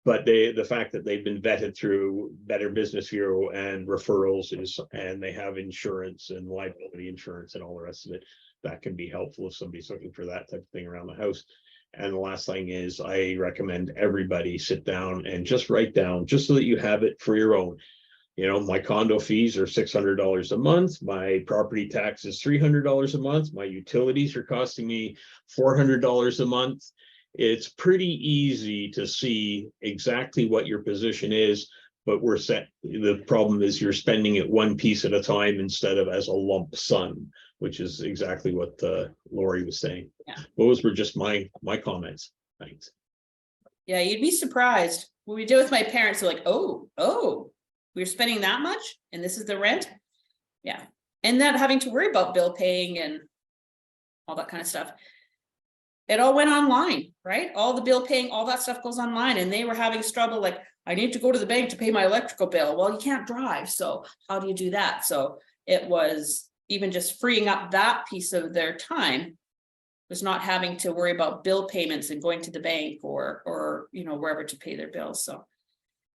But the fact that they've been vetted through Better Business Bureau and referrals and they have insurance and liability insurance and all the rest of it, that can be helpful if somebody's looking for that type of thing around the house. And the last thing is I recommend everybody sit down and just write down, just so that you have it for your own. You know, my condo fees are $600 a month. My property tax is $300 a month. My utilities are costing me $400 a month. It's pretty easy to see exactly what your position is, but the problem is you're spending it one piece at a time instead of as a lump sum, which is exactly what Laurie was saying. Yeah. Those were just my comments. Thanks. Yeah, you'd be surprised. When we did with my parents, they're like, oh, we're spending that much and this is the rent. Yeah. And not having to worry about bill paying and all that kind of stuff. It all went online, right? All the bill paying, all that stuff goes online, and they were having struggle, like, I need to go to the bank to pay my electrical bill. Well, you can't drive, so how do you do that? So it was even just freeing up that piece of their time, was not having to worry about bill payments and going to the bank or you know, wherever to pay their bills. So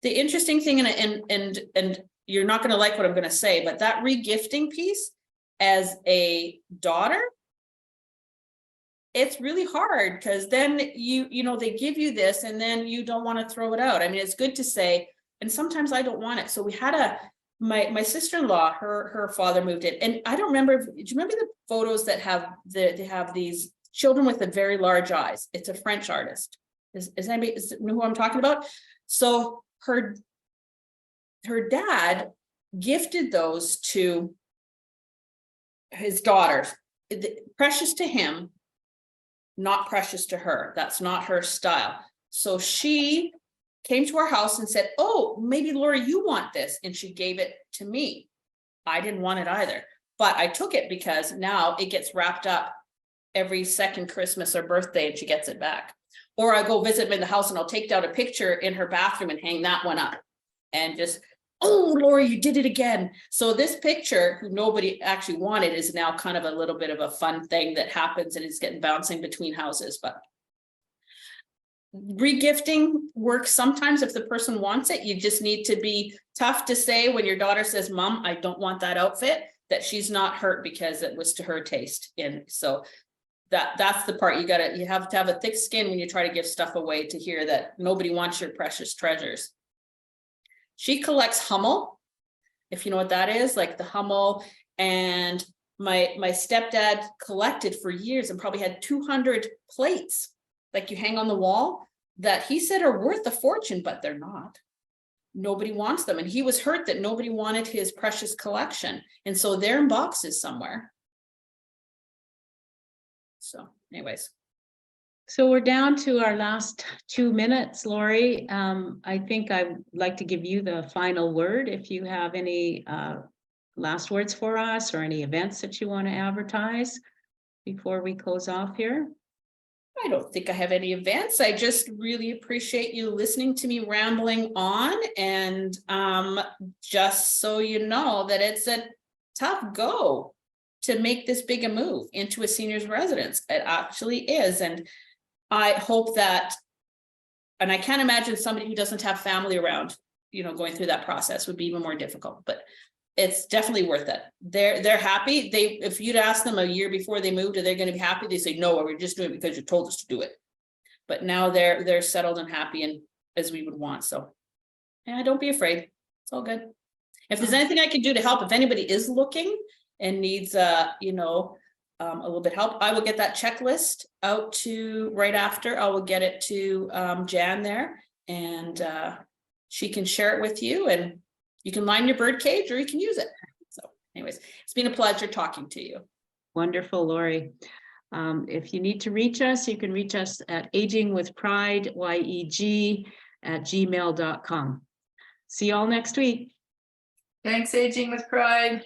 the interesting thing, and you're not going to like what I'm going to say, but that regifting piece as a daughter, it's really hard, because then you know, they give you this and then you don't want to throw it out. I mean, it's good to say, and sometimes I don't want it. So we had my sister-in-law, her father moved in, and I don't remember, do you remember the photos that have they have these children with the very large eyes? It's a French artist. Is anybody know who I'm talking about? So her dad gifted those to his daughters, precious to him, not precious to her. That's not her style. So she came to our house and said, oh, maybe Laurie, you want this. And she gave it to me. I didn't want it either, but I took it because now it gets wrapped up every second Christmas or birthday and she gets it back. Or I go visit them in the house and I'll take down a picture in her bathroom and hang that one up and just, oh, Laurie, you did it again. So this picture, who nobody actually wanted, is now kind of a little bit of a fun thing that happens, and it's getting bouncing between houses. But regifting works sometimes if the person wants it. You just need to be tough to say when your daughter says, Mom, I don't want that outfit, that she's not hurt because it was to her taste. And so that's the part you have to have a thick skin when you try to give stuff away, to hear that nobody wants your precious treasures. She collects Hummel, if you know what that is, like the Hummel. And my stepdad collected for years and probably had 200 plates, like you hang on the wall, that he said are worth a fortune, but they're not. Nobody wants them. And he was hurt that nobody wanted his precious collection. And so they're in boxes somewhere. So anyways. So we're down to our last 2 minutes, Laurie. I think I'd like to give you the final word. If you have any last words for us, or any events that you want to advertise before we close off here. I don't think I have any events. I just really appreciate you listening to me rambling on, and just so you know that it's a tough go to make this big a move into a senior's residence. It actually is. And I hope that, and I can't imagine somebody who doesn't have family around, you know, going through that process would be even more difficult, but it's definitely worth it. They're happy. If you'd ask them a year before they moved, are they going to be happy? They say, no, we're just doing it because you told us to do it. But now they're settled and happy, and as we would want. So yeah, don't be afraid. It's all good. If there's anything I can do to help, if anybody is looking and needs you know, a little bit help, I will get that checklist out to right after. I will get it to Jan there, and she can share it with you, and you can line your bird cage or you can use it. So anyways, it's been a pleasure talking to you. Wonderful, Laurie. If you need to reach us, you can reach us at agingwithpride, YEG@gmail.com. See you all next week. Thanks, Aging with Pride.